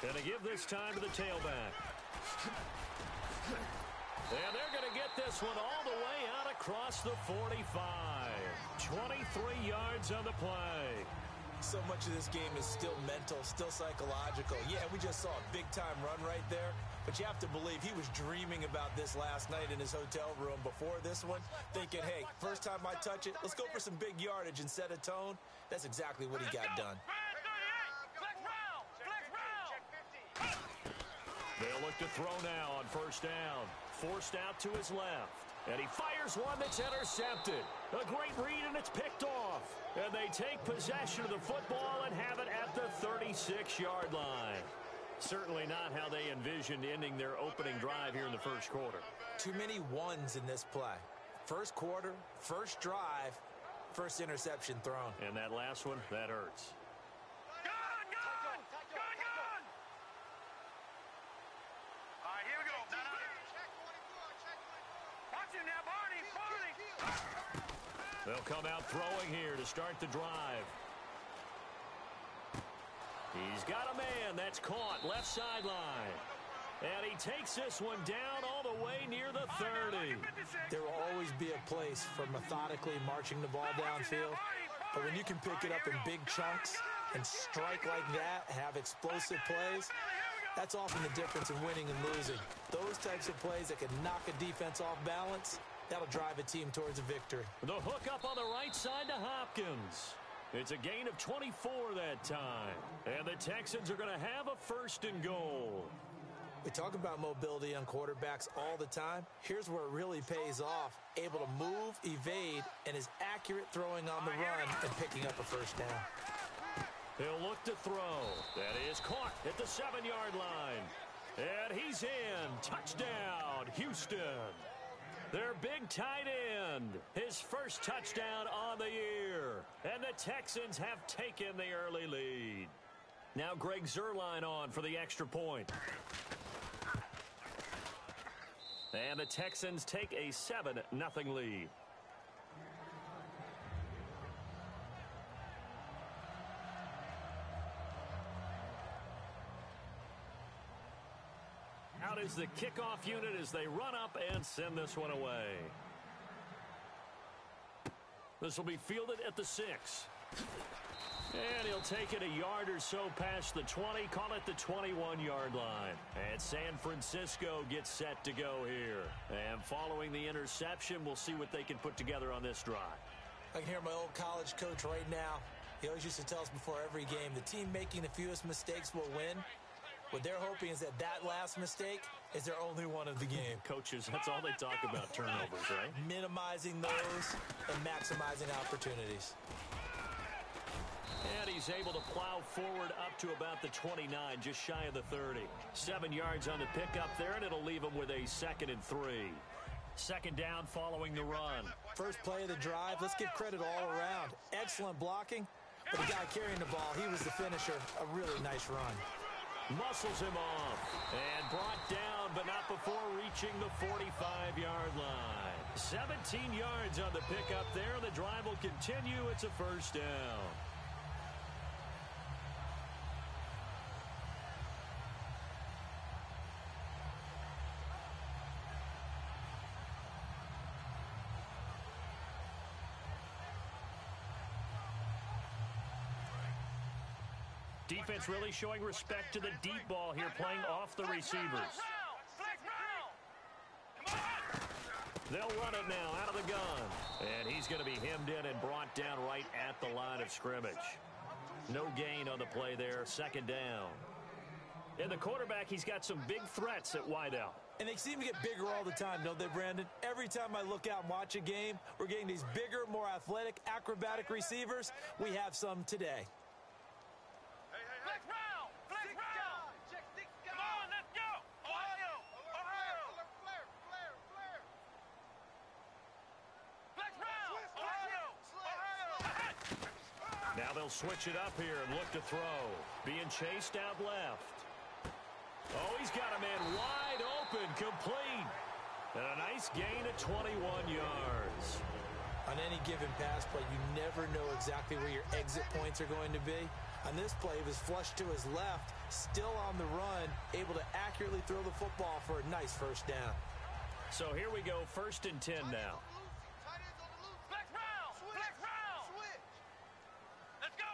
Going to give this time to the tailback. And they're going to get this one all the way out across the 45. 23 yards on the play. So much of this game is still mental, still psychological. Yeah, we just saw a big-time run right there, but you have to believe he was dreaming about this last night in his hotel room before this one, thinking, hey, first time I touch it, let's go for some big yardage and set a tone. That's exactly what he got done. They'll look to throw now on first down. Forced out to his left. And he fires one that's intercepted. A great read, and it's picked off. And they take possession of the football and have it at the 36-yard line. Certainly not how they envisioned ending their opening drive here in the first quarter. Too many ones in this play. First quarter, first drive, first interception thrown. And that last one, that hurts. All right, here we go. Watch him now, Barney. They'll come out throwing here to start the drive. He's got a man that's caught left sideline. And he takes this one down all the way near the 30. There will always be a place for methodically marching the ball downfield. But when you can pick it up in big chunks and strike like that, have explosive plays, that's often the difference in winning and losing. Those types of plays that can knock a defense off balance, that'll drive a team towards a victory. The hook up on the right side to Hopkins. It's a gain of 24 that time. And the Texans are going to have a first and goal. We talk about mobility on quarterbacks all the time. Here's where it really pays off. Able to move, evade, and is accurate throwing on the run and picking up a first down. He'll look to throw. That is caught at the 7-yard line. And he's in. Touchdown, Houston. Their big tight end. His first touchdown on the year. And the Texans have taken the early lead. Now Greg Zuerlein on for the extra point. And the Texans take a 7-0 lead. Out is the kickoff unit as they run up and send this one away. This will be fielded at the 6. And he'll take it a yard or so past the 20, call it the 21-yard line. And San Francisco gets set to go here. And following the interception, we'll see what they can put together on this drive. I can hear my old college coach right now. He always used to tell us before every game, the team making the fewest mistakes will win. What they're hoping is that that last mistake is their only one of the game. Coaches, that's all they talk about, turnovers, right? Minimizing those and maximizing opportunities. And he's able to plow forward up to about the 29, just shy of the 30. 7 yards on the pickup there, and it'll leave him with a 2nd and 3. Second down following the run. First play of the drive, let's give credit all around. Excellent blocking, but the guy carrying the ball, he was the finisher. A really nice run. Muscles him off and brought down, but not before reaching the 45-yard line. 17 yards on the pickup there. The drive will continue. It's a first down. Defense really showing respect to the deep ball here, playing off the receivers. They'll run it now out of the gun. And he's going to be hemmed in and brought down right at the line of scrimmage. No gain on the play there, second down. And the quarterback, he's got some big threats at wideout. And they seem to get bigger all the time, don't they, Brandon? Every time I look out and watch a game, we're getting these bigger, more athletic, acrobatic receivers. We have some today. Flex round! Flex round! Come on, let's go! Ohio! Ohio! Flex round! Ohio! Ohio! Now they'll switch it up here and look to throw. Being chased out left. Oh, he's got a man wide open, complete. And a nice gain of 21 yards. On any given pass play, you never know exactly where your exit points are going to be. On this play, he was flushed to his left, still on the run, able to accurately throw the football for a nice first down. So here we go, 1st and 10 now. Flex round! Flex round! Let's go!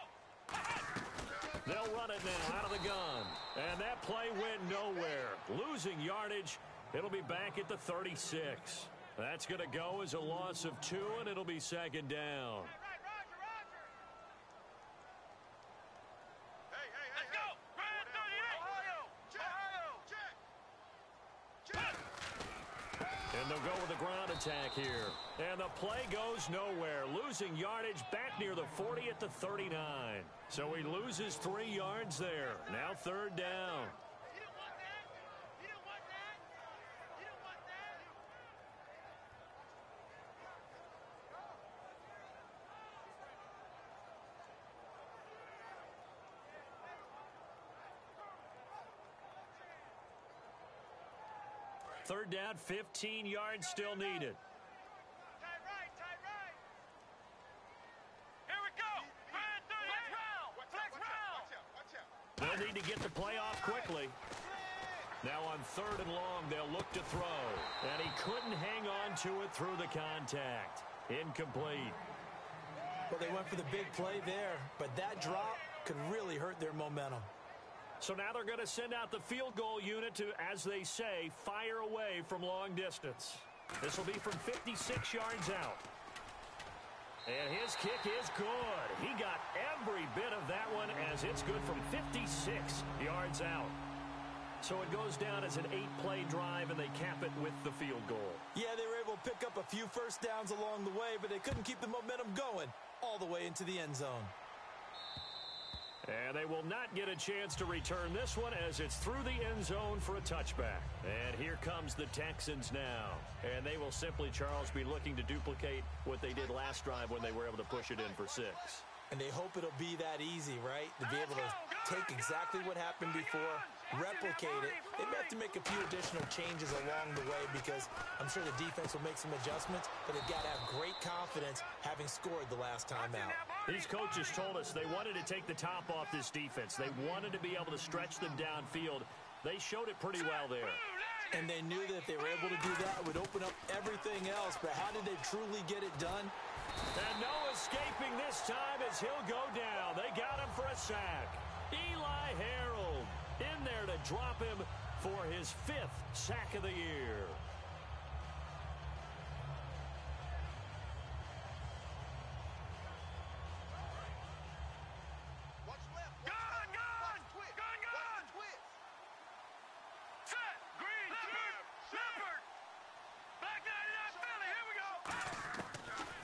They'll run it now out of the gun. And that play went nowhere. Losing yardage. It'll be back at the 36. That's going to go as a loss of 2, and it'll be 2nd down. Let's go! Grand 38! And they'll go with the ground attack here. And the play goes nowhere. Losing yardage back near the 40 at the 39. So he loses 3 yards there. Now 3rd down. You don't want that! You don't want that! You don't want that! 3rd down, 15 yards still needed. Tight right! Tight right! Here we go! Grand 38! Flex round! They'll need to get the play off quickly. Now on 3rd and long, they'll look to throw. And he couldn't hang on to it through the contact. Incomplete. Well, they went for the big play there, but that drop could really hurt their momentum. So now they're going to send out the field goal unit to, as they say, fire away from long distance. This will be from 56 yards out. And his kick is good. He got every bit of that one as it's good from 56 yards out. So it goes down as an 8-play drive, and they cap it with the field goal. Yeah, they were able to pick up a few first downs along the way, but they couldn't keep the momentum going all the way into the end zone. And they will not get a chance to return this one as it's through the end zone for a touchback. And here comes the Texans now. And they will simply, Charles, be looking to duplicate what they did last drive when they were able to push it in for 6. And they hope it'll be that easy, right? To be able to take exactly what happened before, replicate it. They may have to make a few additional changes along the way because I'm sure the defense will make some adjustments, but they've got to have great confidence having scored the last time out. These coaches told us they wanted to take the top off this defense. They wanted to be able to stretch them downfield. They showed it pretty well there. And they knew that if they were able to do that, it would open up everything else. But how did they truly get it done? And no escaping this time as he'll go down. They got him for a sack. Eli Harold in there to drop him for his 5th sack of the year.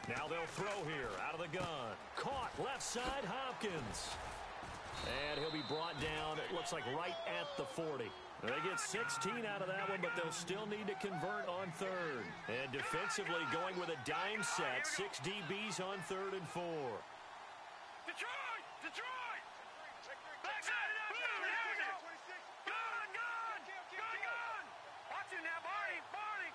Now they'll throw here out of the gun. Caught left side, Hopkins. And he'll be brought down, it looks like right at the 40. They get 16 out of that one, but they'll still need to convert on 3rd. And defensively going with a dime set, 6 DBs on 3rd and 4. Detroit! Detroit! Backside it up! Here we go! Gun! Gun! Gun! Watch it now, Barney! Barney!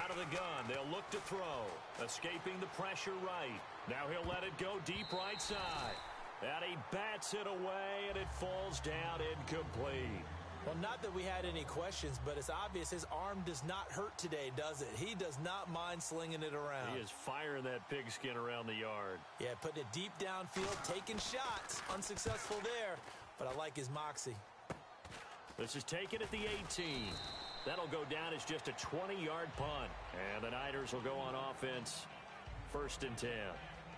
Out of the gun, they'll look to throw. Escaping the pressure right. Now he'll let it go deep right side. And he bats it away, and it falls down incomplete. Well, not that we had any questions, but it's obvious his arm does not hurt today, does it? He does not mind slinging it around. He is firing that pigskin around the yard. Yeah, putting it deep downfield, taking shots. Unsuccessful there, but I like his moxie. This is taken at the 18. That'll go down as just a 20-yard punt. And the Niners will go on offense, 1st and 10.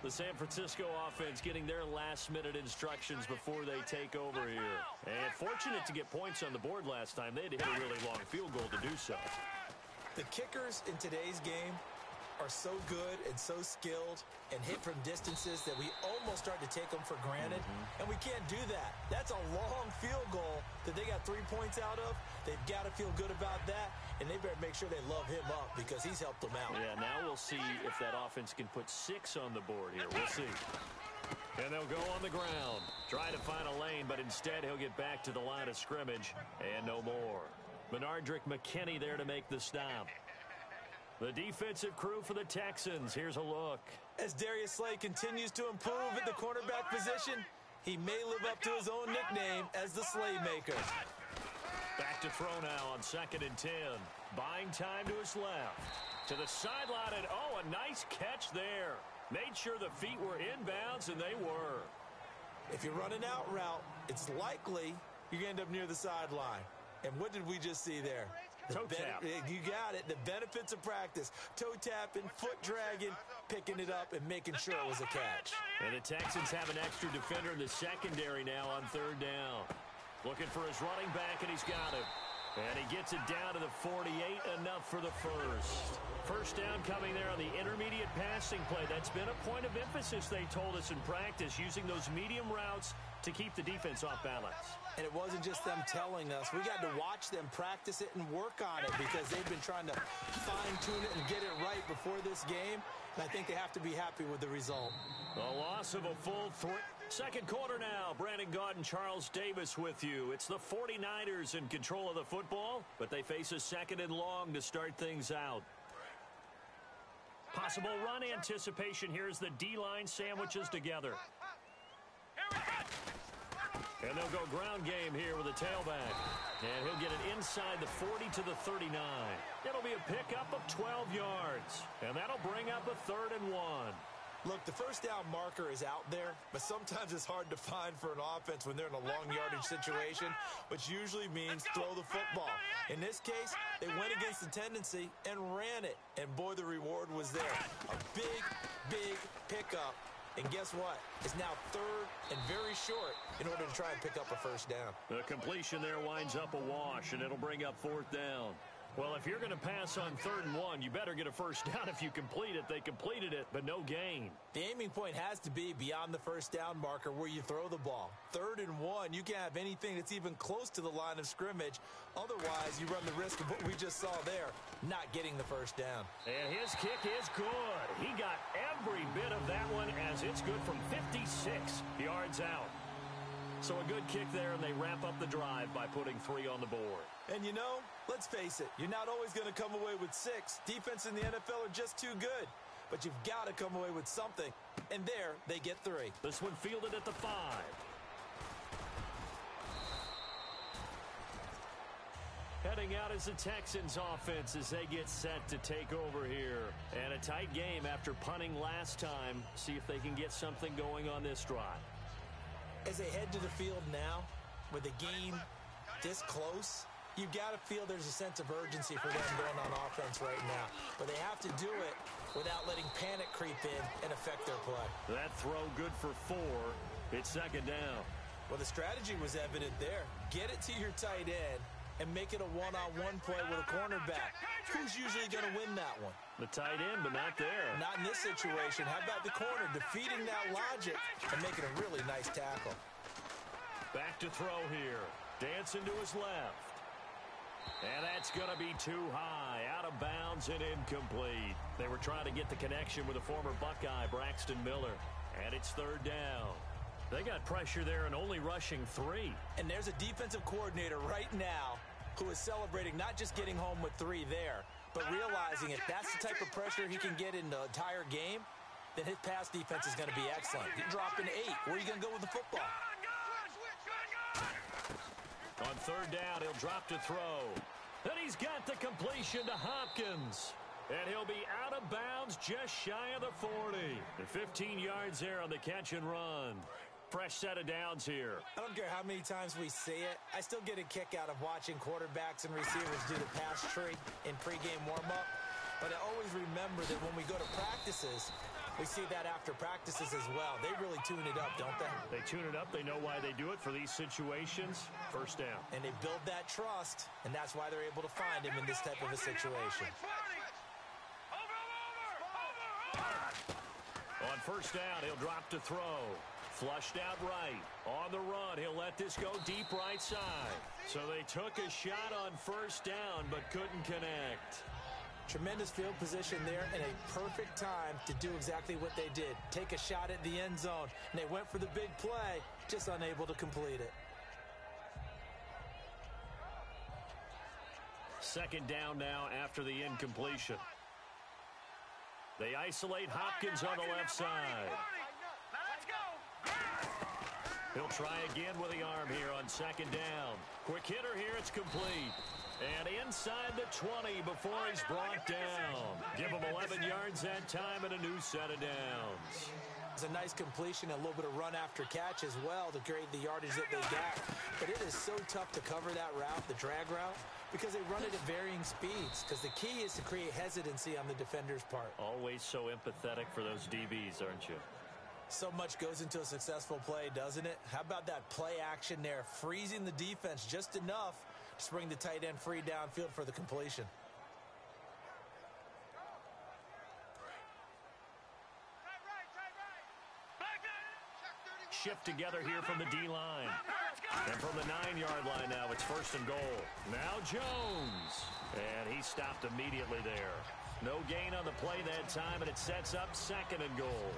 The San Francisco offense getting their last-minute instructions before they take over here. And fortunate to get points on the board last time. They had to hit a really long field goal to do so. The kickers in today's game are so good and so skilled and hit from distances that we almost start to take them for granted. And we can't do that. That's a long field goal that they got 3 points out of. They've got to feel good about that, and they better make sure they love him up because he's helped them out. Yeah, now we'll see if that offense can put 6 on the board here. We'll see. And they'll go on the ground. Try to find a lane, but instead he'll get back to the line of scrimmage and no more. Benardrick McKinney there to make the stop. The defensive crew for the Texans. Here's a look. As Darius Slay continues to improve at the cornerback position, He may live up to his own nickname as the Slaymaker. Back to throw now on 2nd and 10. Buying time to his left. To the sideline, and oh, a nice catch there. Made sure the feet were inbounds, and they were. If you run an out route, it's likely you're going to end up near the sideline. And what did we just see there? Toe tap. You got it. The benefits of practice. Toe tapping, foot dragging, picking it up, and making sure it was a catch. And the Texans have an extra defender in the secondary now on 3rd down. Looking for his running back, and he's got him. And he gets it down to the 48, enough for the first. First down coming there on the intermediate passing play. That's been a point of emphasis, they told us in practice, using those medium routes to keep the defense off balance. And it wasn't just them telling us. We got to watch them practice it and work on it because they've been trying to fine-tune it and get it right before this game. And I think they have to be happy with the result. The loss of a full 3. Second quarter now. Brandon Gaudin, Charles Davis with you. It's the 49ers in control of the football, but they face a 2nd and long to start things out. Possible run anticipation. Here's the D-line sandwiches together. And they'll go ground game here with a tailback. And he'll get it inside the 40 to the 39. It'll be a pickup of 12 yards. And that'll bring up a 3rd and 1. Look, the first down marker is out there, but sometimes it's hard to find for an offense when they're in a long yardage situation, which usually means throw the football. In this case, they went against the tendency and ran it. And boy, the reward was there. A big, big pickup. And guess what? It's now 3rd and very short in order to try and pick up a first down. The completion there winds up a wash, and it'll bring up 4th down. Well, if you're going to pass on 3rd and 1, you better get a first down if you complete it. They completed it, but no gain. The aiming point has to be beyond the first down marker where you throw the ball. 3rd and 1, you can't have anything that's even close to the line of scrimmage. Otherwise, you run the risk of what we just saw there, not getting the first down. And his kick is good. He got every bit of that one as it's good from 56 yards out. So a good kick there, and they wrap up the drive by putting 3 on the board. And you know, let's face it, you're not always going to come away with 6. Defense in the NFL are just too good. But you've got to come away with something. And there, they get 3. This one fielded at the 5. Heading out is the Texans offense as they get set to take over here. And a tight game after punting last time. See if they can get something going on this drive. As they head to the field now, with the game this close, you've got to feel there's a sense of urgency for them going on offense right now. But they have to do it without letting panic creep in and affect their play. That throw good for 4. It's 2nd down. Well, the strategy was evident there. Get it to your tight end and make it a one-on-one play with a cornerback. Who's usually going to win that one? The tight end, but not there. Not in this situation. How about the corner defeating that logic and making a really nice tackle? Back to throw here. Dancing to his left. And that's going to be too high. Out of bounds and incomplete. They were trying to get the connection with the former Buckeye, Braxton Miller. And it's 3rd down. They got pressure there and only rushing 3. And there's a defensive coordinator right now who is celebrating not just getting home with 3 there, but realizing if that's the type of pressure he can get in the entire game, then his pass defense is going to be excellent. You're dropping 8. Where are you going to go with the football? On 3rd down, he'll drop to throw. And he's got the completion to Hopkins. And he'll be out of bounds just shy of the 40. And 15 yards there on the catch and run. Fresh set of downs here. I don't care how many times we see it. I still get a kick out of watching quarterbacks and receivers do the pass tree in pregame warm-up. But I always remember that when we go to practices, we see that after practices as well. They really tune it up, don't they? They tune it up. They know why they do it for these situations. First down. And they build that trust, and that's why they're able to find him in this type of a situation. On 1st down, he'll drop to throw. Flushed out right. On the run, he'll let this go deep right side. So they took a shot on 1st down, but couldn't connect. Tremendous field position there and a perfect time to do exactly what they did. Take a shot at the end zone. And they went for the big play, just unable to complete it. 2nd down now after the incompletion. They isolate Hopkins on the left side. He'll try again with the arm here on second down. Quick hitter here, it's complete. And inside the 20 before he's brought down. Give him 11 yards that time and a new set of downs. It's a nice completion, a little bit of run after catch as well to create the yardage that they got. But it is so tough to cover that route, the drag route, because they run it at varying speeds. Because the key is to create hesitancy on the defender's part. Always so empathetic for those DBs, aren't you? So much goes into a successful play, doesn't it? How about that play action there, freezing the defense just enough to bring the tight end free downfield for the completion. Shift together here from the D-line. And from the 9-yard line now, it's first and goal. Now Jones. And he stopped immediately there. No gain on the play that time, and it sets up second and goal.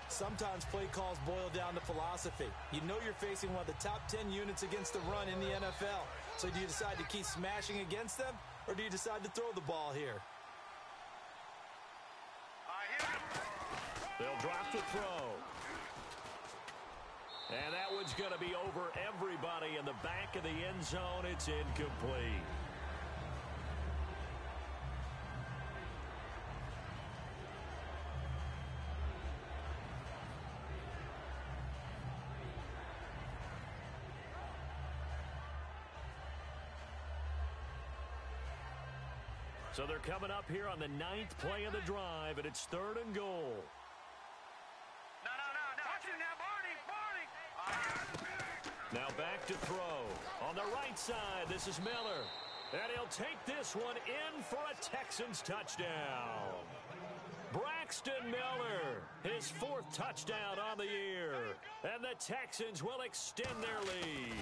Sometimes play calls boil down to philosophy. You know you're facing one of the top 10 units against the run in the NFL. So do you decide to keep smashing against them, or do you decide to throw the ball here? They'll drop the throw. And that one's going to be over everybody in the back of the end zone. It's incomplete. So they're coming up here on the 9th play of the drive, and it's third and goal. No. Watch it now, Barney. Now back to throw. On the right side, this is Miller. And he'll take this one in for a Texans touchdown. Braxton Miller, his 4th touchdown on the year. And the Texans will extend their lead.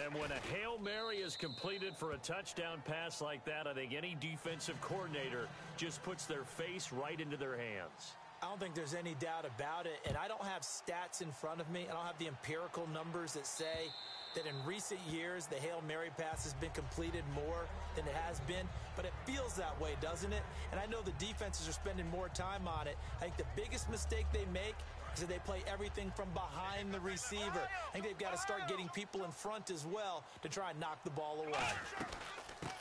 And when a Hail Mary is completed for a touchdown pass like that, I think any defensive coordinator just puts their face right into their hands. I don't think there's any doubt about it, and I don't have stats in front of me. I don't have the empirical numbers that say that in recent years the Hail Mary pass has been completed more than it has been, but it feels that way, doesn't it? And I know the defenses are spending more time on it. I think the biggest mistake they make is that they play everything from behind the receiver. I think they've got to start getting people in front as well to try and knock the ball away.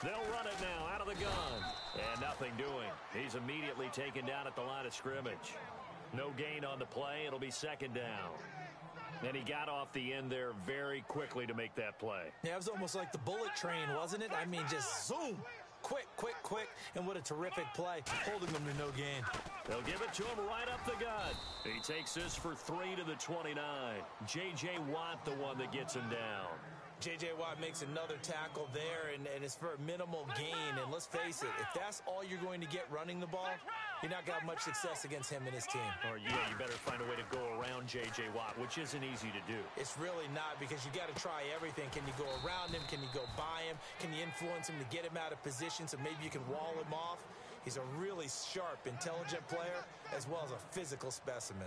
They'll run it now out of the gun. And nothing doing. He's immediately taken down at the line of scrimmage. No gain on the play. It'll be second down. And he got off the end there very quickly to make that play. Yeah, it was almost like the bullet train, wasn't it? I mean, just zoom. Quick. And what a terrific play, holding them to no gain. They'll give it to him right up the gut. He takes this for 3 to the 29. J.J. Watt, the one that gets him down. J.J. Watt makes another tackle there, and it's for a minimal gain. And let's face it, if that's all you're going to get running the ball, you're not going to have much success against him and his team. Or, yeah, you better find a way to go around J.J. Watt, which isn't easy to do. It's really not, because you got to try everything. Can you go around him? Can you go by him? Can you influence him to get him out of position so maybe you can wall him off? He's a really sharp, intelligent player, as well as a physical specimen.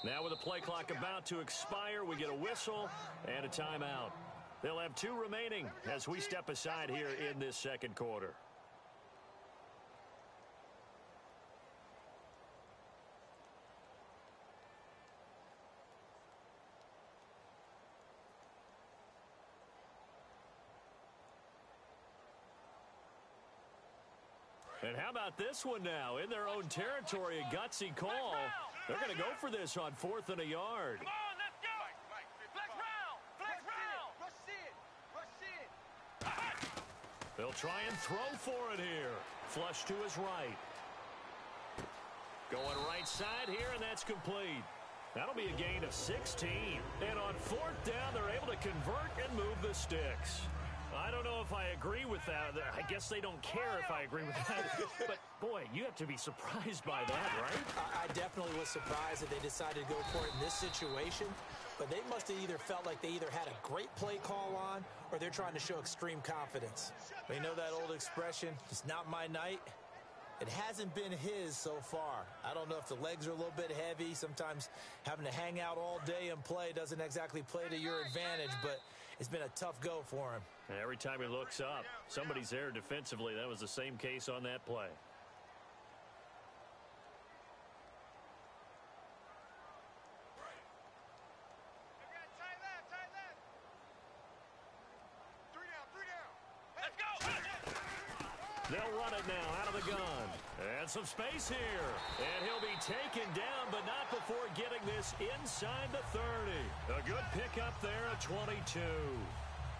Now with the play clock about to expire, we get a whistle and a timeout. They'll have 2 remaining as we step aside here in this second quarter. And how about this one now? In their own territory, a gutsy call. They're going to go for this on 4th and a yard. Come on, let's go. Flex round. Rush in. They'll try and throw for it here. Flush to his right. Going right side here, and that's complete. That'll be a gain of 16. And on 4th down, they're able to convert and move the sticks. I don't know if I agree with that. I guess they don't care if I agree with that. But, boy, you have to be surprised by that, right? I definitely was surprised that they decided to go for it in this situation. but they must have either felt like they either had a great play call on or they're trying to show extreme confidence. They know that old expression, it's not my night. It hasn't been his so far. I don't know if the legs are a little bit heavy. Sometimes having to hang out all day and play doesn't exactly play to your advantage, but it's been a tough go for him. Every time he looks up, somebody's there defensively. That was the same case on that play. They'll run it now out of the gun. And some space here. And he'll be taken down, but not before getting this inside the 30. A good pickup there at 22.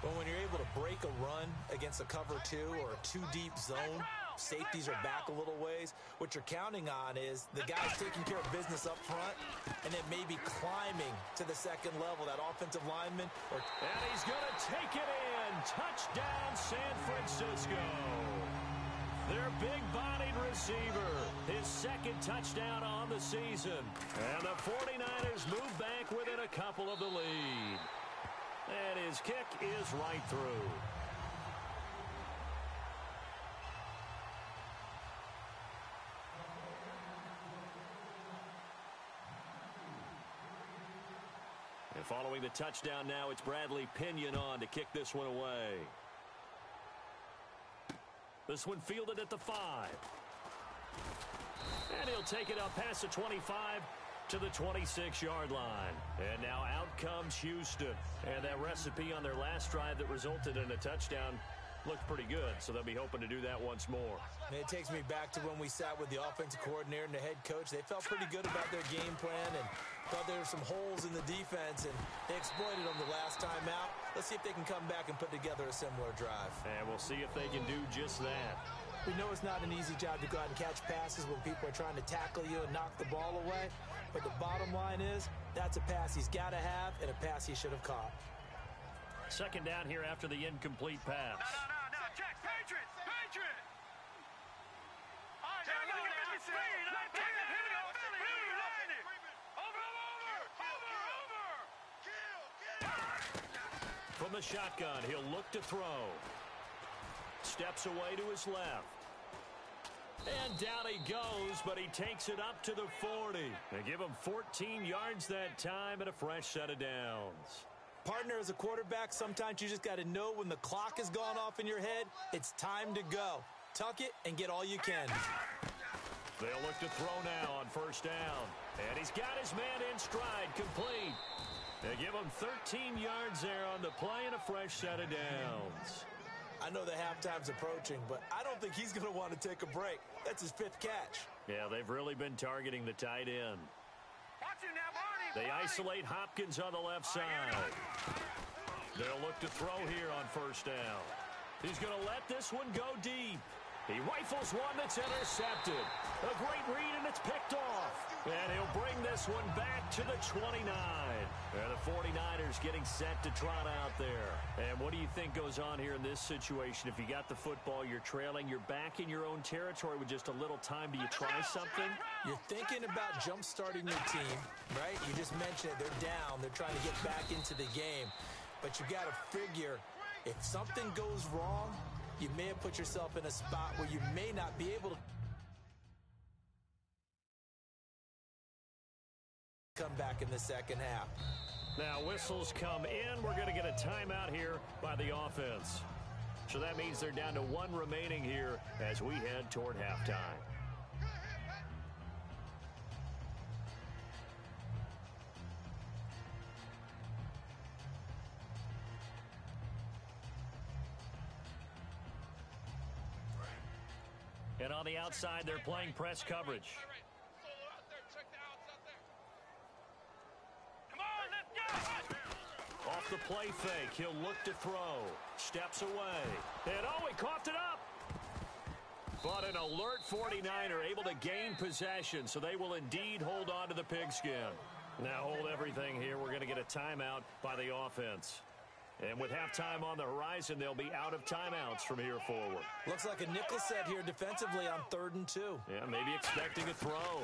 But when you're able to break a run against a cover 2 or a 2-deep zone, safeties are back a little ways. What you're counting on is the guy's taking care of business up front and then maybe climbing to the second level, that offensive lineman. And he's going to take it in. Touchdown, San Francisco. Their big-bodied receiver, his second touchdown on the season. And the 49ers move back within a couple of the lead. And his kick is right through. And following the touchdown now, it's Bradley Pinion on to kick this one away. This one fielded at the 5. And he'll take it up past the 25 to the 26-yard line. And now out comes Houston. And that recipe on their last drive that resulted in a touchdown looked pretty good, so they'll be hoping to do that once more. And it takes me back to when we sat with the offensive coordinator and the head coach. They felt pretty good about their game plan and thought there were some holes in the defense, and they exploited them the last time out. Let's see if they can come back and put together a similar drive. And we'll see if they can do just that. We know it's not an easy job to go out and catch passes when people are trying to tackle you and knock the ball away. But the bottom line is, that's a pass he's got to have and a pass he should have caught. Second down here after the incomplete pass. No. Check. Patriots. All right, now look at the speed. Here we go. Over. From the shotgun, he'll look to throw. Steps away to his left. And down he goes, but he takes it up to the 40. They give him 14 yards that time and a fresh set of downs. Partner, as a quarterback, sometimes you just got to know when the clock has gone off in your head, it's time to go. Tuck it and get all you can. They'll look to throw now on first down. And he's got his man in stride, complete. They give him 13 yards there on the play and a fresh set of downs. I know the halftime's approaching, but I don't think he's going to want to take a break. That's his 5th catch. Yeah, they've really been targeting the tight end. Watch it now, Barney. They isolate Hopkins on the left side. They'll look to throw here on first down. He's going to let this one go deep. He rifles one that's intercepted. A great read, and it's picked off. And he'll bring this one back to the 29. And the 49ers getting set to trot out there. And what do you think goes on here in this situation? If you got the football, you're trailing, you're back in your own territory with just a little time. Do you try something? You're thinking about jump-starting your team, right? You just mentioned it. They're down. They're trying to get back into the game. But you got to figure, if something goes wrong, you may have put yourself in a spot where you may not be able to come back in the second half. Now whistles come in. We're going to get a timeout here by the offense. So that means they're down to 1 remaining here as we head toward halftime. And on the outside, they're playing press coverage. Off the play fake, he'll look to throw. Steps away. And oh, he coughed it up. But an alert 49er able to gain possession, so they will indeed hold on to the pigskin. Now hold everything here. We're going to get a timeout by the offense. And with halftime on the horizon, they'll be out of timeouts from here forward. Looks like a nickel set here defensively on 3rd and 2. Yeah, maybe expecting a throw.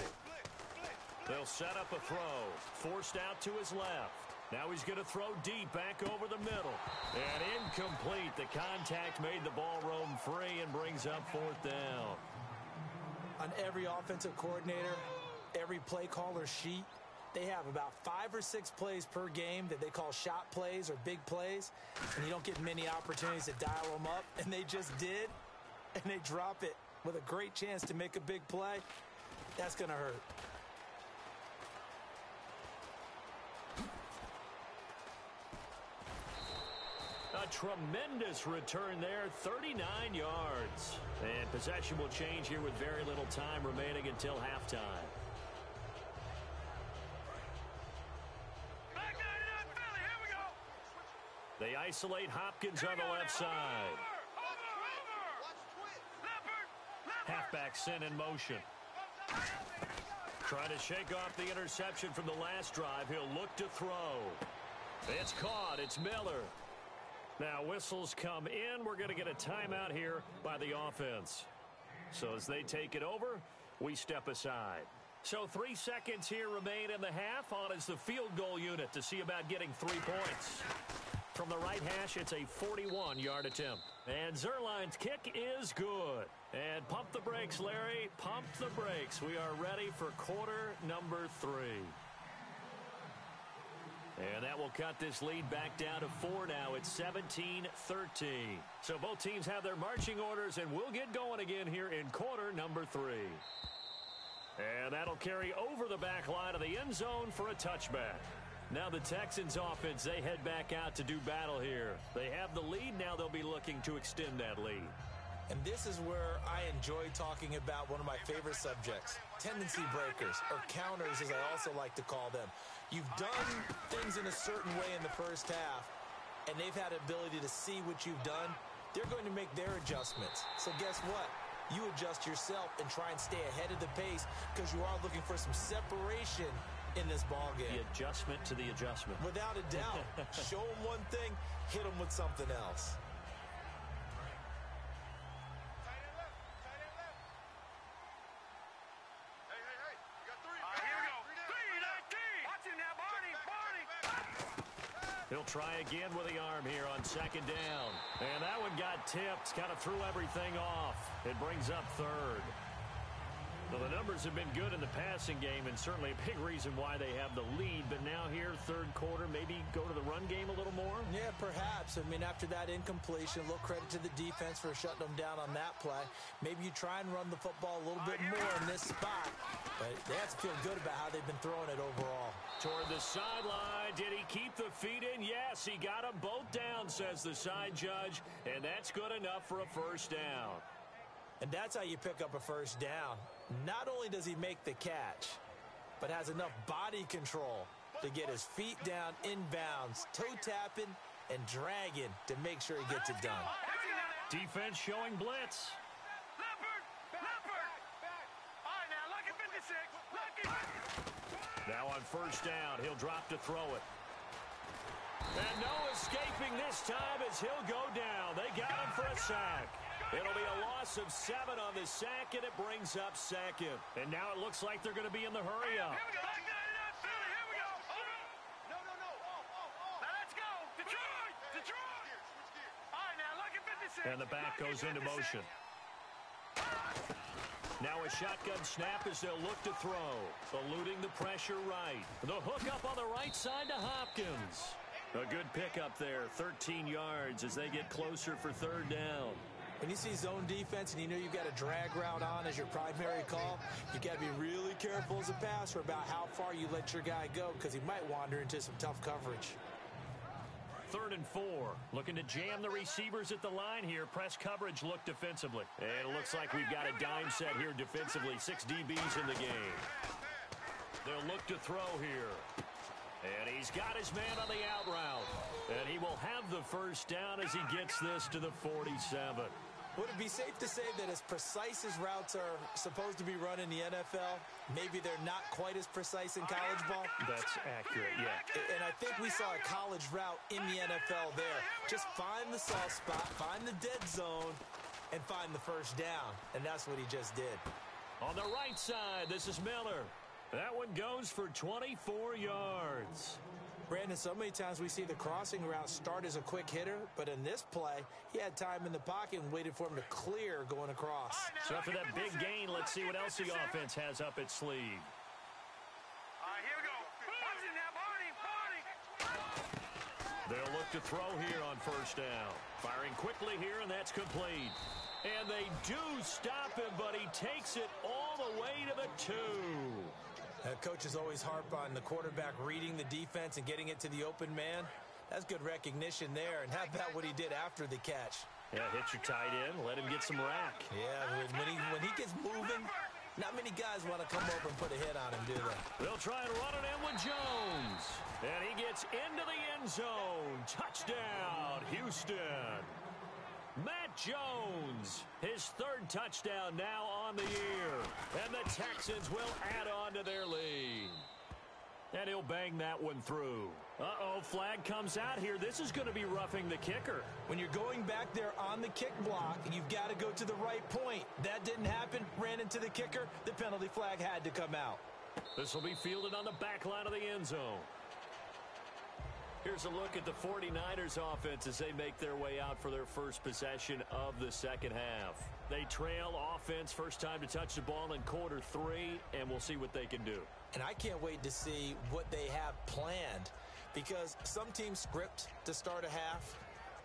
They'll set up a throw. Forced out to his left. Now he's going to throw deep back over the middle. And incomplete. The contact made the ball roam free and brings up fourth down. On every offensive coordinator, every play caller sheet, they have about 5 or 6 plays per game that they call shot plays or big plays, and you don't get many opportunities to dial them up, and they just did, and they drop it with a great chance to make a big play. That's going to hurt. A tremendous return there, 39 yards. And possession will change here with very little time remaining until halftime. They isolate Hopkins on the left side. Halfback sent in motion. Trying to shake off the interception from the last drive. He'll look to throw. It's caught. It's Miller. Now whistles come in. We're going to get a timeout here by the offense. So as they take it over, we step aside. So 3 seconds here remain in the half. On is the field goal unit to see about getting 3 points. From the right hash, it's a 41-yard attempt. And Zerline's kick is good. And pump the brakes, Larry. Pump the brakes. We are ready for quarter number 3. And that will cut this lead back down to 4 now. It's 17-13. So both teams have their marching orders, and we'll get going again here in quarter number 3. And that'll carry over the back line of the end zone for a touchback. Now the Texans offense, they head back out to do battle here. They have the lead. Now they'll be looking to extend that lead. And this is where I enjoy talking about one of my favorite subjects, tendency breakers, or counters as I also like to call them. You've done things in a certain way in the first half, and they've had the ability to see what you've done. They're going to make their adjustments. So guess what? You adjust yourself and try and stay ahead of the pace because you are looking for some separation in this ball game. The adjustment to the adjustment. Without a doubt. Show them one thing, hit them with something else. He'll try again with the arm here on second down. And that one got tipped, kind of threw everything off. It brings up third. Well, the numbers have been good in the passing game, and certainly a big reason why they have the lead. But now here, third quarter, maybe go to the run game a little more? Yeah, perhaps. I mean, after that incompletion, a little credit to the defense for shutting them down on that play. Maybe you try and run the football a little bit more in this spot. But they have to feel good about how they've been throwing it overall. Toward the sideline. Did he keep the feet in? Yes, he got them both down, says the side judge. And that's good enough for a first down. And that's how you pick up a first down. Not only does he make the catch, but has enough body control to get his feet down inbounds, toe tapping and dragging to make sure he gets it done. Defense showing blitz. Now on first down, he'll drop to throw it. And no escaping this time as he'll go down. They got him for a sack. It'll be a loss of 7 on the sack, and it brings up second. And now it looks like they're going to be in the hurry up. Here we go. Now let's go. Detroit. All right, now look at 56. And the back goes into motion. Now a shotgun snap as they'll look to throw. Eluding the pressure right. The hook up on the right side to Hopkins. A good pickup there, 13 yards as they get closer for third down. When you see zone defense and you know you've got a drag route on as your primary call, you got to be really careful as a passer about how far you let your guy go because he might wander into some tough coverage. 3rd and 4. Looking to jam the receivers at the line here. Press coverage look defensively. And it looks like we've got a dime set here defensively. 6 DBs in the game. They'll look to throw here. And he's got his man on the out route. And he will have the first down as he gets this to the 47. Would it be safe to say that as precise as routes are supposed to be run in the NFL, maybe they're not quite as precise in college ball? That's accurate, yeah. And I think we saw a college route in the NFL there. Just find the soft spot, find the dead zone, and find the first down. And that's what he just did. On the right side, this is Miller. That one goes for 24 yards. Brandon, so many times we see the crossing route start as a quick hitter, but in this play, he had time in the pocket and waited for him to clear going across. So after that big gain, let's see what else the offense has up its sleeve. All right, here we go. Watch it now, Barney. They'll look to throw here on first down. Firing quickly here, and that's complete. And they do stop him, but he takes it all the way to the 2. Coaches always harp on the quarterback reading the defense and getting it to the open man. That's good recognition there. And how about what he did after the catch? Yeah, hit your tight end, let him get some rack. Yeah, when he gets moving, not many guys want to come over and put a hit on him, do they? They'll try and run it in with Jones. And he gets into the end zone. Touchdown, Houston. Matt Jones, his 3rd touchdown now on the year. And the Texans will add on to their lead. And he'll bang that one through. Uh-oh, flag comes out here. This is going to be roughing the kicker. When you're going back there on the kick block, you've got to go to the right point. That didn't happen. Ran into the kicker. The penalty flag had to come out. This will be fielded on the back line of the end zone. Here's a look at the 49ers offense as they make their way out for their first possession of the second half. They trail offense, first time to touch the ball in quarter 3, and we'll see what they can do. And I can't wait to see what they have planned, because some teams script to start a half.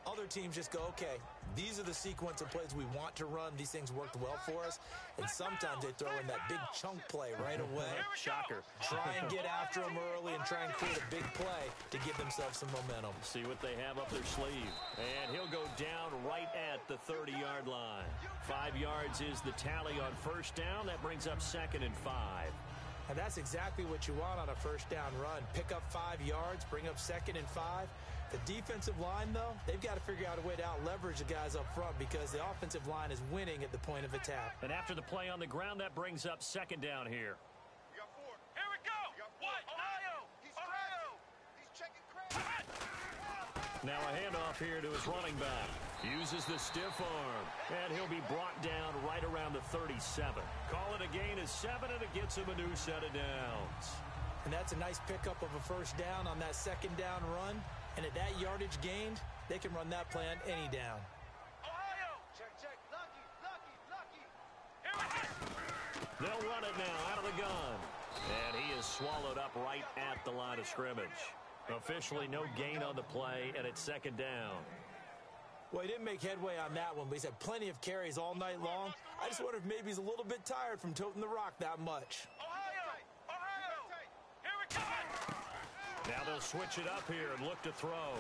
Other teams just go, okay, these are the sequence of plays we want to run. These things worked well for us. And sometimes they throw in that big chunk play right away. Shocker. Try and get after them early and try and create a big play to give themselves some momentum. See what they have up their sleeve. And he'll go down right at the 30-yard line. 5 yards is the tally on first down. That brings up 2nd and 5. And that's exactly what you want on a first down run. Pick up 5 yards, bring up 2nd and 5. The defensive line, though, they've got to figure out a way to out-leverage the guys up front because the offensive line is winning at the point of attack. And after the play on the ground, that brings up 2nd down here. We got 4. Here we go. What? Ohio. Ohio. He's checking credit. Now a handoff here to his running back. Uses the stiff arm. And he'll be brought down right around the 37. Call it a gain of 7, and it gets him a new set of downs. And that's a nice pickup of a first down on that 2nd down run. And at that yardage gained, they can run that play on any down. Ohio. Check. Lucky. Here we go. They'll run it now out of the gun. And he is swallowed up right at the line of scrimmage. Officially no gain on the play, and it's 2nd down. Well, he didn't make headway on that one, but he's had plenty of carries all night long. I just wonder if maybe he's a little bit tired from toting the rock that much. Ohio. Here we go. Now they'll switch it up here and look to throw.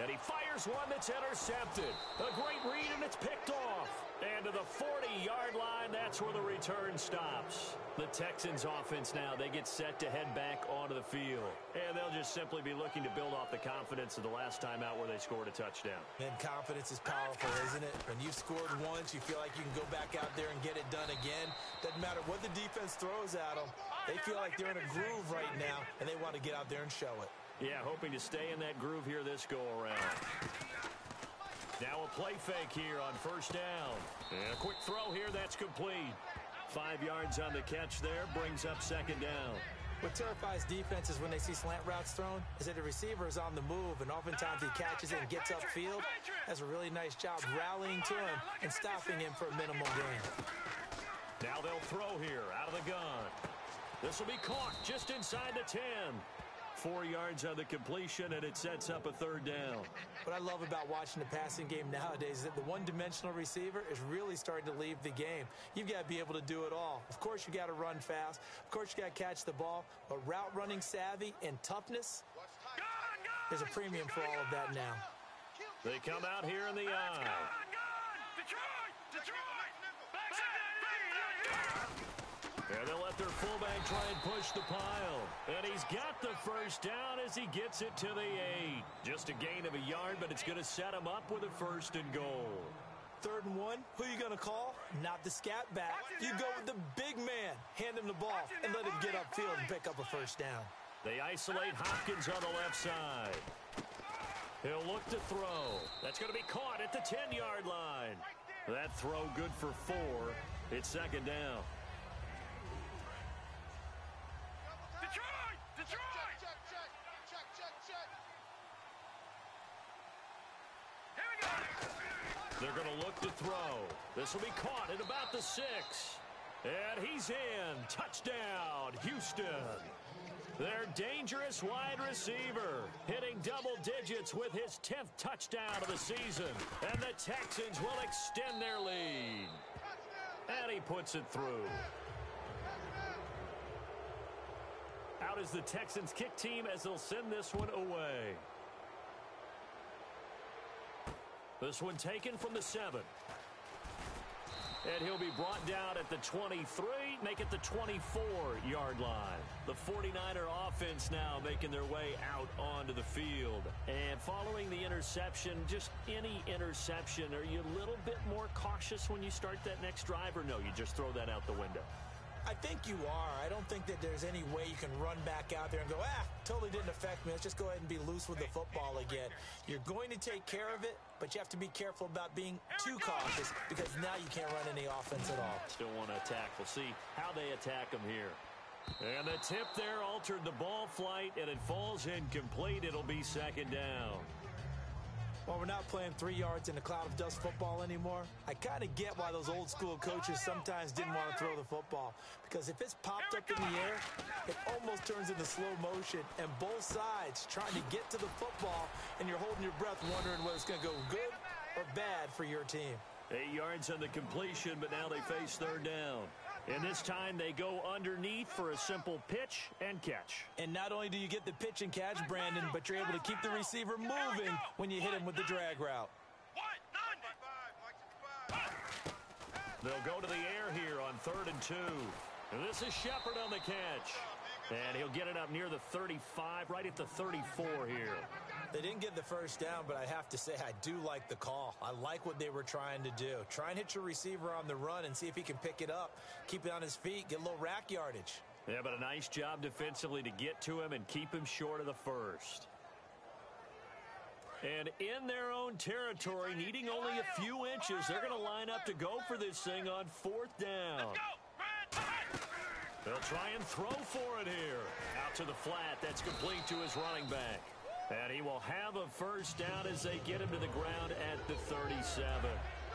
And he fires one that's intercepted. A great read, and it's picked off. And to the 40-yard line, that's where the return stops. The Texans offense now, they get set to head back onto the field. And they'll just simply be looking to build off the confidence of the last time out where they scored a touchdown. And confidence is powerful, isn't it? When you've scored once, you feel like you can go back out there and get it done again. Doesn't matter what the defense throws at them. They feel like they're in a groove right now, and they want to get out there and show it. Yeah, hoping to stay in that groove here this go-around. Now a play fake here on first down. And a quick throw here, that's complete. 5 yards on the catch there, brings up 2nd down. What terrifies defenses when they see slant routes thrown is that the receiver is on the move, and oftentimes he catches it and gets upfield. Does a really nice job rallying to him and stopping him for a minimal gain. Now they'll throw here out of the gun. This will be caught just inside the 10. 4 yards on the completion, and it sets up a 3rd down. What I love about watching the passing game nowadays is that the one-dimensional receiver is really starting to leave the game. You've got to be able to do it all. Of course, you got to run fast. Of course, you got to catch the ball. But route running savvy and toughness, there's a premium for all of that now. They come out here in the eye. Detroit. And they'll let their fullback try and push the pile. And he's got the first down as he gets it to the 8. Just a gain of a yard, but it's going to set him up with a 1st and goal. 3rd and 1, who are you going to call? Not the scat back. You go with the big man. Hand him the ball and let him get upfield and pick up a 1st down. They isolate Hopkins on the left side. He'll look to throw. That's going to be caught at the 10-yard line. That throw good for 4. It's 2nd down. Detroit! They're going to look to throw. This will be caught at about the 6. And he's in. Touchdown, Houston. Their dangerous wide receiver hitting double digits with his 10th touchdown of the season. And the Texans will extend their lead. And he puts it through. Out is the Texans kick team as they'll send this one away. This one taken from the 7. And he'll be brought down at the 23, make it the 24-yard line. The 49er offense now making their way out onto the field. And following the interception, just any interception, are you a little bit more cautious when you start that next drive, or no, you just throw that out the window? I think you are. I don't think that there's any way you can run back out there and go, totally didn't affect me. Let's just go ahead and be loose with the football again. You're going to take care of it, but you have to be careful about being too cautious because now you can't run any offense at all. Still want to attack. We'll see how they attack them here. And the tip there altered the ball flight, and it falls incomplete. It'll be second down. Well, we're not playing 3 yards in a cloud of dust football anymore. I kind of get why those old school coaches sometimes didn't want to throw the football. Because if it's popped up in the air, it almost turns into slow motion. And both sides trying to get to the football, and you're holding your breath wondering whether it's going to go good or bad for your team. 8 yards on the completion, but now they face third down. And this time they go underneath for a simple pitch and catch. And not only do you get the pitch and catch, Brandon, but you're able to keep the receiver moving when you hit him with the drag route. They'll go to the air here on 3rd and 2. And this is Shepard on the catch. And he'll get it up near the 35, right at the 34 here. They didn't get the first down, but I have to say I do like the call. I like what they were trying to do. Try and hit your receiver on the run and see if he can pick it up, keep it on his feet, get a little rack yardage. Yeah, but a nice job defensively to get to him and keep him short of the first. And in their own territory, needing only a few inches, they're going to line up to go for this thing on 4th down. They'll try and throw for it here. Out to the flat. That's complete to his running back. And he will have a first down as they get him to the ground at the 37.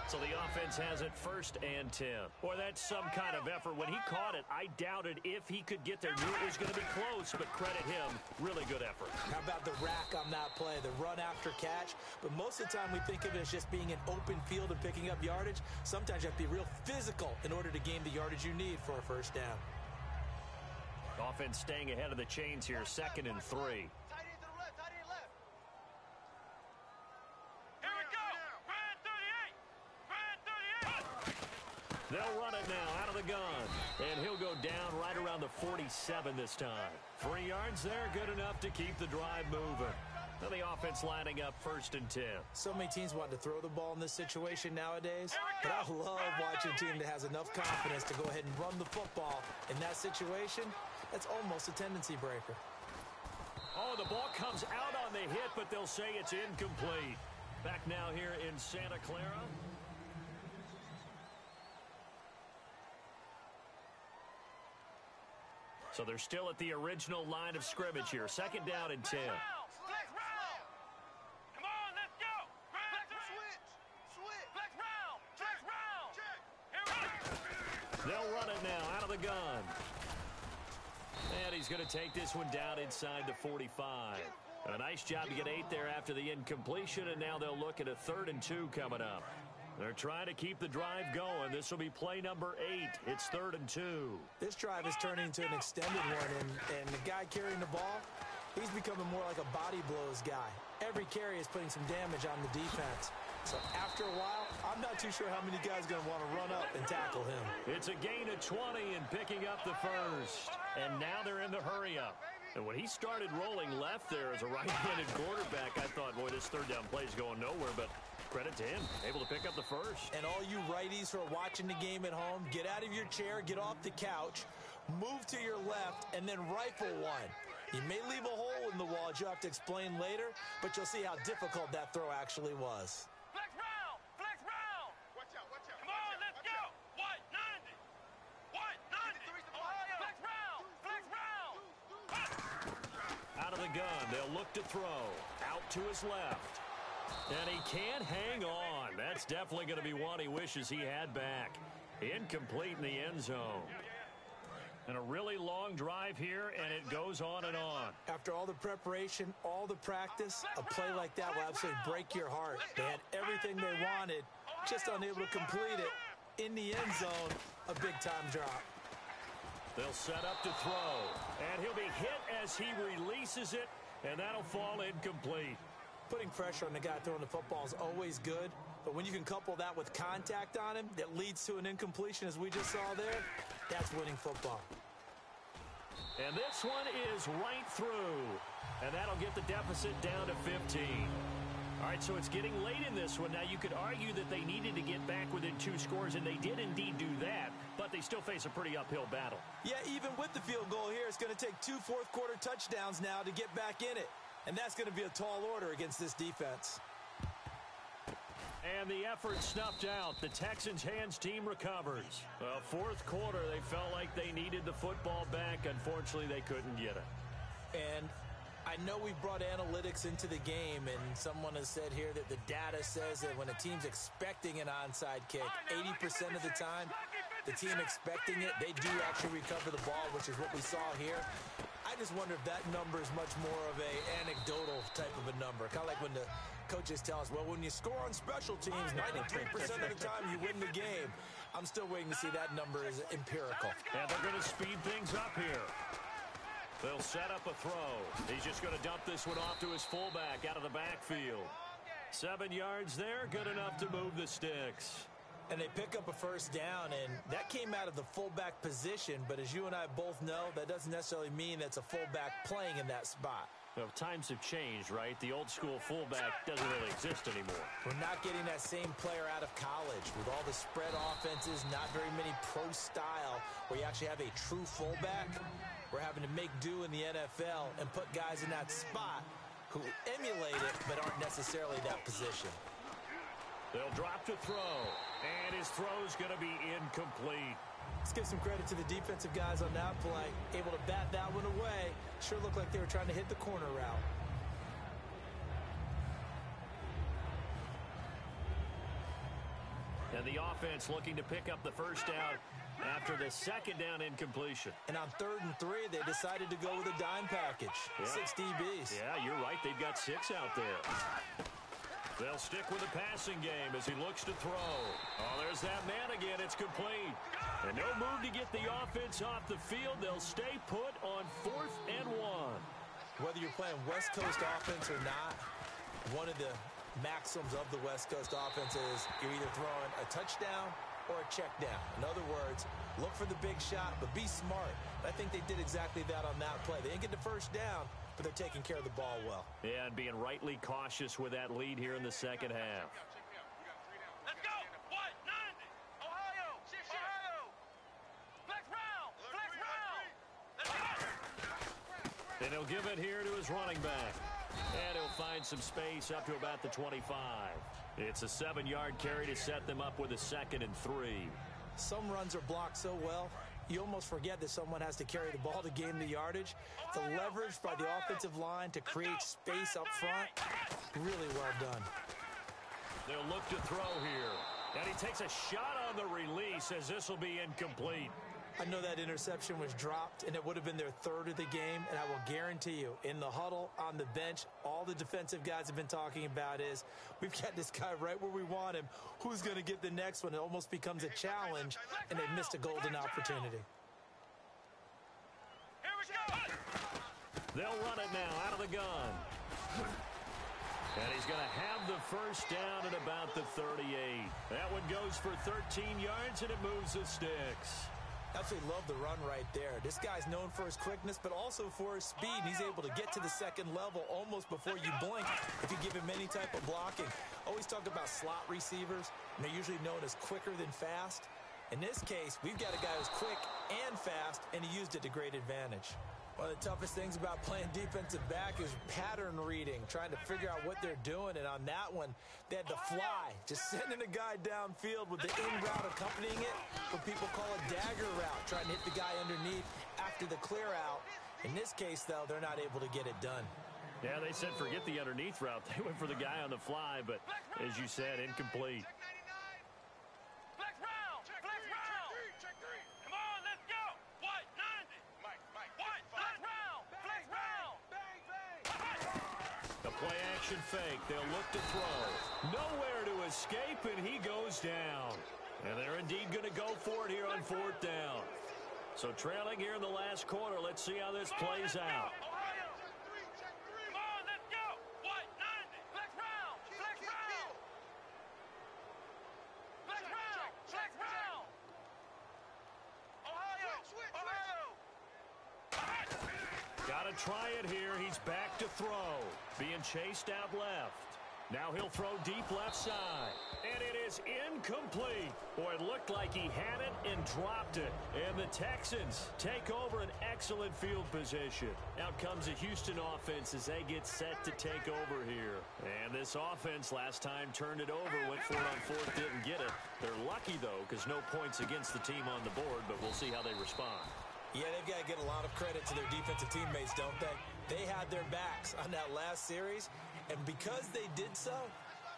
So the offense has it 1st and 10. Boy, that's some kind of effort. When he caught it, I doubted if he could get there. Knew it was going to be close, but credit him. Really good effort. How about the rack on that play, the run after catch? But most of the time we think of it as just being an open field and picking up yardage. Sometimes you have to be real physical in order to gain the yardage you need for a first down. Offense staying ahead of the chains here, 2nd and 3. They'll run it now out of the gun. And he'll go down right around the 47 this time. 3 yards there, good enough to keep the drive moving. Now the offense lining up 1st and 10. So many teams want to throw the ball in this situation nowadays, but I love watching a team that has enough confidence to go ahead and run the football. In that situation, that's almost a tendency breaker. Oh, the ball comes out on the hit, but they'll say it's incomplete. Back now here in Santa Clara. So they're still at the original line of scrimmage here. 2nd down and 10. They'll run it now out of the gun. And he's going to take this one down inside the 45. A nice job to get 8 there after the incompletion, and now they'll look at a 3rd and 2 coming up. They're trying to keep the drive going. This will be play number 8. It's 3rd and 2. This drive is turning into an extended one, and the guy carrying the ball, he's becoming more like a body blows guy. Every carry is putting some damage on the defense. So after a while, I'm not too sure how many guys are going to want to run up and tackle him. It's a gain of 20 and picking up the first. And now they're in the hurry-up. And when he started rolling left there as a right-handed quarterback, I thought, boy, this 3rd down play is going nowhere. But credit to him, able to pick up the first. And all you righties who are watching the game at home, get out of your chair, get off the couch, move to your left, and then rifle one. You may leave a hole in the wall, as you'll have to explain later, but you'll see how difficult that throw actually was. Flex round! Flex round! Watch out, watch out. Come on, let's go! White 90! White 90! Flex round! Flex round! Out of the gun, they'll look to throw. Out to his left. And he can't hang on. That's definitely going to be one he wishes he had back. Incomplete in the end zone. And a really long drive here, and it goes on and on. After all the preparation, all the practice, a play like that will absolutely break your heart. They had everything they wanted, just unable to complete it. In the end zone, a big-time drop. They'll set up to throw, and he'll be hit as he releases it, and that'll fall incomplete. Putting pressure on the guy throwing the football is always good, but when you can couple that with contact on him that leads to an incompletion, as we just saw there, that's winning football. And this one is right through, and that'll get the deficit down to 15. All right, so it's getting late in this one. Now, you could argue that they needed to get back within 2 scores, and they did indeed do that, but they still face a pretty uphill battle. Yeah, even with the field goal here, it's going to take 2 fourth-quarter touchdowns now to get back in it. And that's going to be a tall order against this defense. And the effort snuffed out. The Texans' hands team recovers. Well, fourth quarter, they felt like they needed the football back. Unfortunately, they couldn't get it. And I know we brought analytics into the game, and someone has said here that the data says that when a team's expecting an onside kick, 80% of the time, the team expecting it, they do actually recover the ball, which is what we saw here. I just wonder if that number is much more of a anecdotal type of a number. Kind of like when the coaches tell us, well, when you score on special teams, 93% of the time you win the game. I'm still waiting to see that number is empirical. And they're going to speed things up here. They'll set up a throw. He's just going to dump this one off to his fullback out of the backfield. 7 yards there, good enough to move the sticks. And they pick up a first down, and that came out of the fullback position. But as you and I both know, that doesn't necessarily mean that's a fullback playing in that spot. Well, times have changed, right? The old school fullback doesn't really exist anymore. We're not getting that same player out of college. With all the spread offenses, not very many pro style, where you actually have a true fullback. We're having to make do in the NFL and put guys in that spot who emulate it but aren't necessarily that position. They'll drop to throw, and his throw's going to be incomplete. Let's give some credit to the defensive guys on that play. Able to bat that one away. Sure looked like they were trying to hit the corner route. And the offense looking to pick up the first down after the second down incompletion. And on 3rd and 3, they decided to go with a dime package. Yeah. 6 DBs. Yeah, you're right. They've got 6 out there. They'll stick with the passing game as he looks to throw. Oh, there's that man again. It's complete. And no move to get the offense off the field. They'll stay put on 4th and 1. Whether you're playing West Coast offense or not, one of the maxims of the West Coast offense is you're either throwing a touchdown or a check down. In other words, look for the big shot, but be smart. I think they did exactly that on that play. They didn't get the first down, but they're taking care of the ball well. Yeah, and being rightly cautious with that lead here in the second half. Let's go! What? 90! Ohio! Ohio! Flex round! Flex round! Let's go! And he'll give it here to his running back. And he'll find some space up to about the 25. It's a 7-yard carry to set them up with a 2nd and 3. Some runs are blocked so well, you almost forget that someone has to carry the ball to gain the yardage. The leverage by the offensive line to create space up front, really well done. They'll look to throw here. And he takes a shot on the release as this will be incomplete. I know that interception was dropped, and it would have been their 3rd of the game, and I will guarantee you, in the huddle, on the bench, all the defensive guys have been talking about is, we've got this guy right where we want him. Who's going to get the next one? It almost becomes a challenge, and they missed a golden opportunity. Here we go! They'll run it now out of the gun. And he's going to have the first down at about the 38. That one goes for 13 yards, and it moves the sticks. Absolutely love the run right there. This guy's known for his quickness, but also for his speed. And he's able to get to the 2nd level almost before you blink if you give him any type of blocking. Always talk about slot receivers, and they're usually known as quicker than fast. In this case, we've got a guy who's quick and fast, and he used it to great advantage. One of the toughest things about playing defensive back is pattern reading, trying to figure out what they're doing. And on that one, they had the fly, just sending a guy downfield with the in route accompanying it, what people call a dagger route, trying to hit the guy underneath after the clear out. In this case, though, they're not able to get it done. Yeah, they said forget the underneath route. They went for the guy on the fly, but as you said, incomplete. Flex round! Flex round! Come on, let's go! White, 90! White, flex round! Flex round! The play action fake. They'll look to throw. Nowhere to escape, and he goes down. And they're indeed going to go for it here on 4th down. So trailing here in the last quarter. Let's see how this plays out. Come on, let's go! White, 90! Flex round! Flex round! Flex round! Flex round! Ohio! Got to try it here. He's back to throw. Being chased out left. Now he'll throw deep left side. And it is incomplete. Boy, it looked like he had it and dropped it. And the Texans take over an excellent field position. Out comes the Houston offense as they get set to take over here. And this offense last time turned it over, went for it on 4th, didn't get it. They're lucky, though, because no points against the team on the board, but we'll see how they respond. Yeah, they've got to get a lot of credit to their defensive teammates, don't they? They had their backs on that last series, and because they did so,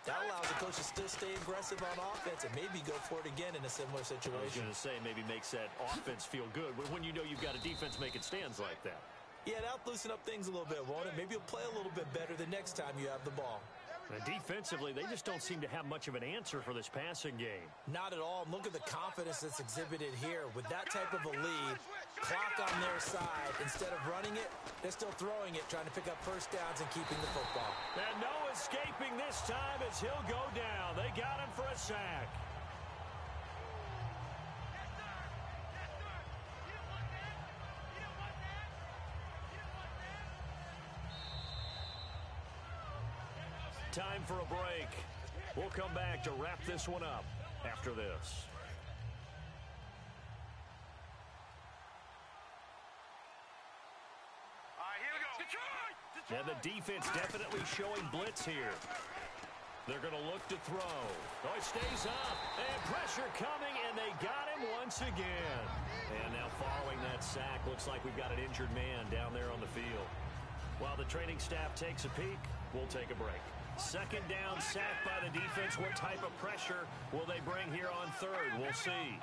that allows the coach to still stay aggressive on offense and maybe go for it again in a similar situation. I was going to say, maybe makes that offense feel good when you know you've got a defense making stands like that. Yeah, that'll loosen up things a little bit, won't it? Maybe you'll play a little bit better the next time you have the ball. And defensively, they just don't seem to have much of an answer for this passing game. Not at all. Look at the confidence that's exhibited here. With that type of a lead, clock on their side, instead of running it, they're still throwing it, trying to pick up first downs and keeping the football. And no escaping this time as he'll go down. They got him for a sack. Time for a break. We'll come back to wrap this one up after this. All right, here we go. Detroit! And the defense definitely showing blitz here. They're going to look to throw. Oh, it stays up. And pressure coming, and they got him once again. And now following that sack, looks like we've got an injured man down there on the field. While the training staff takes a peek, we'll take a break. 2nd down, sack by the defense. What type of pressure will they bring here on 3rd? We'll see.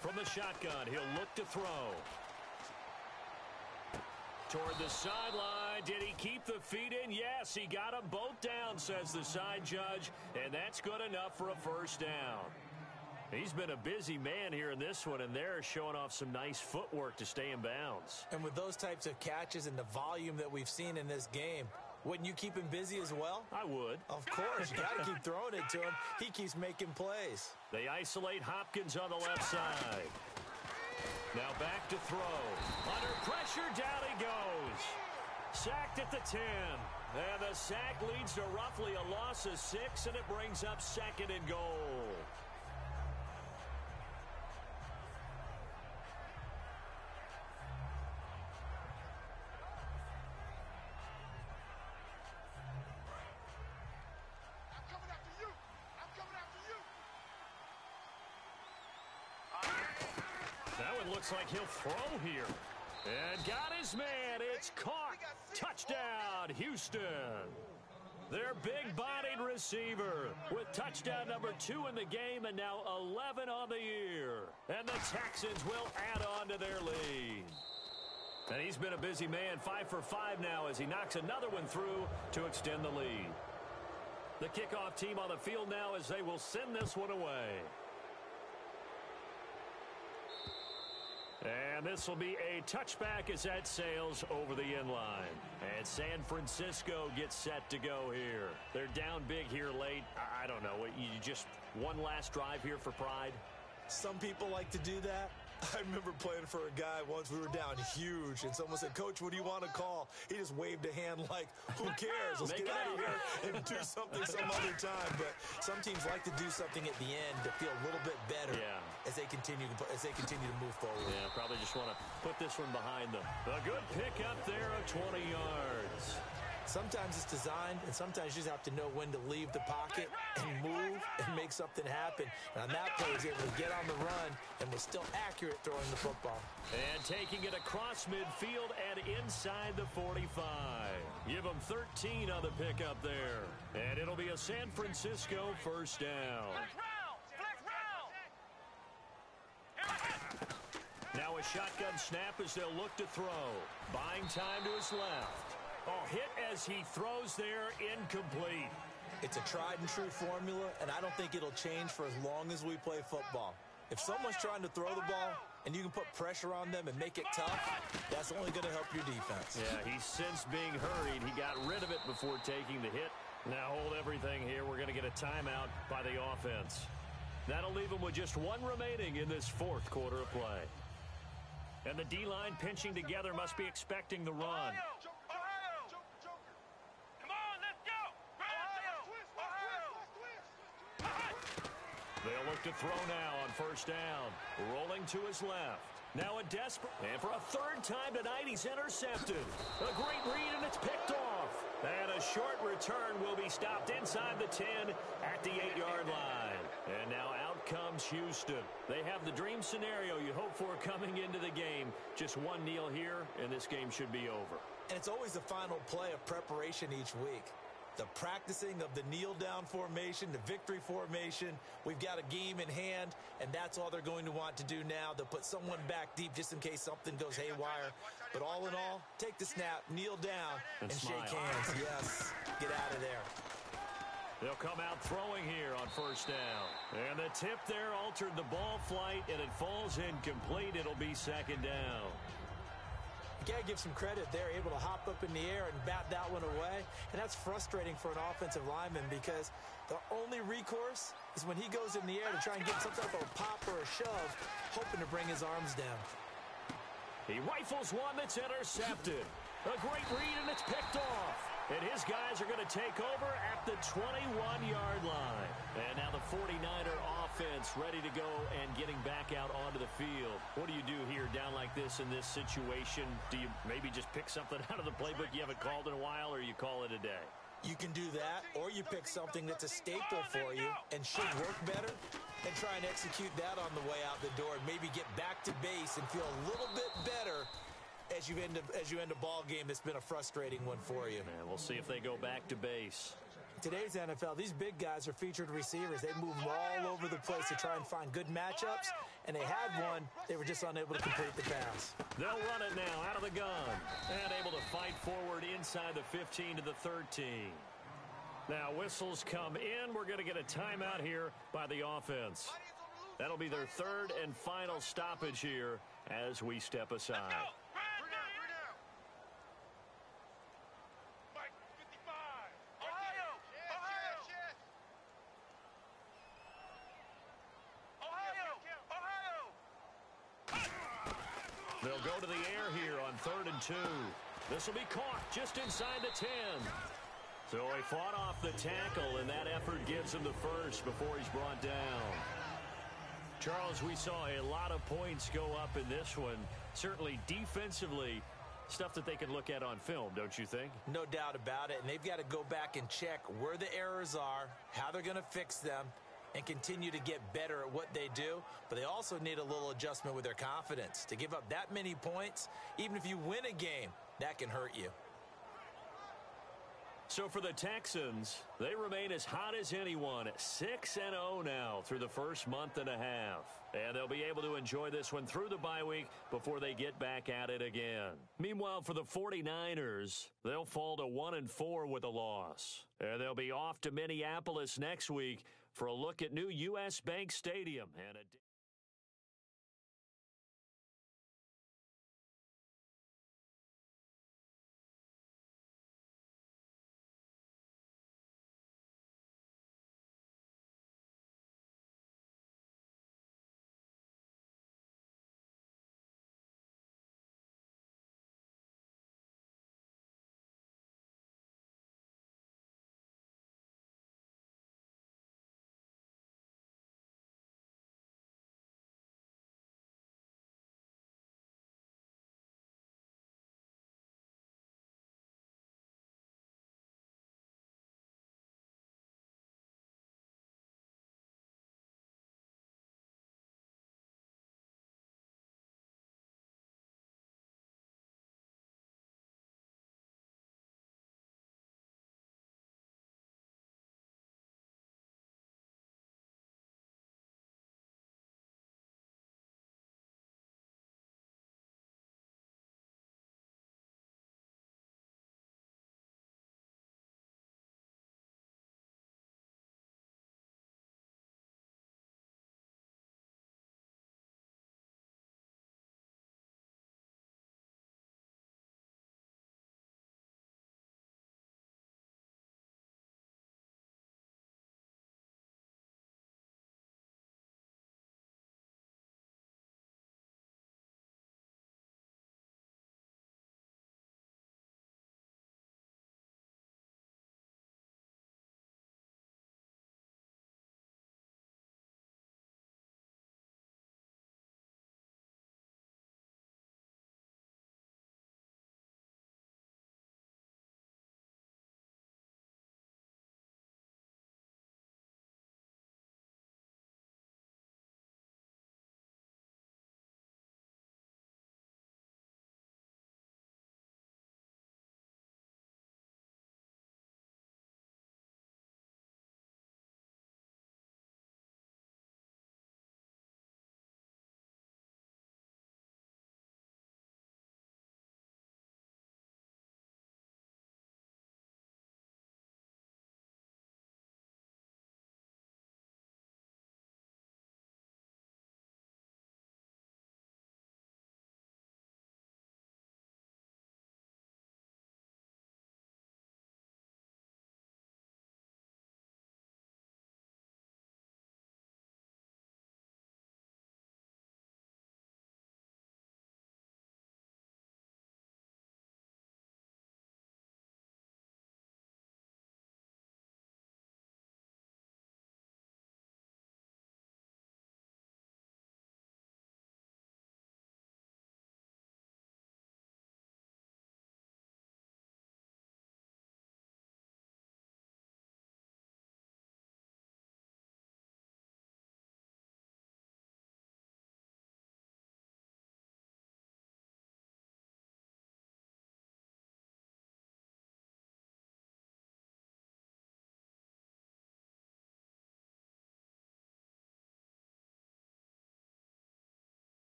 From the shotgun, he'll look to throw. Toward the sideline. Did he keep the feet in? Yes, he got them both down, says the side judge. And that's good enough for a 1st down. He's been a busy man here in this one, and they're showing off some nice footwork to stay in bounds. And with those types of catches and the volume that we've seen in this game, wouldn't you keep him busy as well? I would. Of course. You got to keep throwing it to him. He keeps making plays. They isolate Hopkins on the left side. Now back to throw. Under pressure, down he goes. Sacked at the 10. And the sack leads to roughly a loss of 6, and it brings up 2nd and goal. Looks like he'll throw here. And got his man. It's caught. Touchdown, Houston. Their big-bodied receiver with touchdown number 2 in the game and now 11 on the year. And the Texans will add on to their lead. And he's been a busy man, 5 for 5 now as he knocks another one through to extend the lead. The kickoff team on the field now as they will send this one away. And this will be a touchback as that sails over the end line. And San Francisco gets set to go here. They're down big here late. I don't know. You just one last drive here for pride? Some people like to do that. I remember playing for a guy once. We were down huge, and someone said, "Coach, what do you want to call?" He just waved a hand like, "Who cares? Let's get out of here and do something some other time." But some teams like to do something at the end to feel a little bit better as they continue to move forward. Yeah, probably just want to put this one behind them. A good pick up there of 20 yards. Sometimes it's designed, and sometimes you just have to know when to leave the pocket and move and make something happen. And on that play, he was able to get on the run and was still accurate throwing the football. And taking it across midfield and inside the 45. Give him 13 on the pickup there. And it'll be a San Francisco first down. Now a shotgun snap as they'll look to throw. Buying time to his left. Oh, hit as he throws there, incomplete. It's a tried-and-true formula, and I don't think it'll change for as long as we play football. If someone's trying to throw the ball and you can put pressure on them and make it tough, that's only going to help your defense. Yeah, he's since being hurried. He got rid of it before taking the hit. Now hold everything here. We're going to get a timeout by the offense. That'll leave him with just one remaining in this fourth quarter of play. And the D-line pinching together must be expecting the run. They'll look to throw now on first down. Rolling to his left. Now a desperate, and for a third time tonight, he's intercepted. A great read, and it's picked off. And a short return will be stopped inside the 10 at the 8-yard line. And now out comes Houston. They have the dream scenario you hope for coming into the game. Just one kneel here, and this game should be over. And it's always the final play of preparation each week. The practicing of the kneel-down formation, the victory formation. We've got a game in hand, and that's all they're going to want to do now. They'll put someone back deep just in case something goes haywire. But all in all, take the snap, kneel down, and shake hands. Yes, get out of there. They'll come out throwing here on first down. And the tip there altered the ball flight, and it falls incomplete. It'll be second down. You got to give some credit. They're able to hop up in the air and bat that one away. And that's frustrating for an offensive lineman because the only recourse is when he goes in the air to try and get some type of a pop or a shove, hoping to bring his arms down. He rifles one that's intercepted. A great read, and it's picked off. And his guys are going to take over at the 21-yard line. And now the 49er offense ready to go and getting back out onto the field. What do you do here down like this in this situation? Do you maybe just pick something out of the playbook you haven't called in a while, or you call it a day? You can do that, or you pick something that's a staple for you and should work better and try and execute that on the way out the door and maybe get back to base and feel a little bit better as you end a ball game that's been a frustrating one for you. And we'll see if they go back to base. Today's NFL, these big guys are featured receivers. They move all over the place to try and find good matchups, and they had one. They were just unable to complete the pass. They'll run it now out of the gun and able to fight forward inside the 15 to the 13. Now whistles come in. We're going to get a timeout here by the offense. That'll be their third and final stoppage here as we step aside. They'll go to the air here on 3rd and 2. This will be caught just inside the 10. So he fought off the tackle, and that effort gives him the first before he's brought down. Charles, we saw a lot of points go up in this one. Certainly defensively, stuff that they can look at on film, don't you think? No doubt about it, and they've got to go back and check where the errors are, how they're going to fix them, and continue to get better at what they do. But they also need a little adjustment with their confidence. To give up that many points, even if you win a game, that can hurt you. So for the Texans, they remain as hot as anyone, 6-0 now through the first month and a half. And they'll be able to enjoy this one through the bye week before they get back at it again. Meanwhile, for the 49ers, they'll fall to 1-4 with a loss. And they'll be off to Minneapolis next week for a look at new U.S. Bank Stadium. And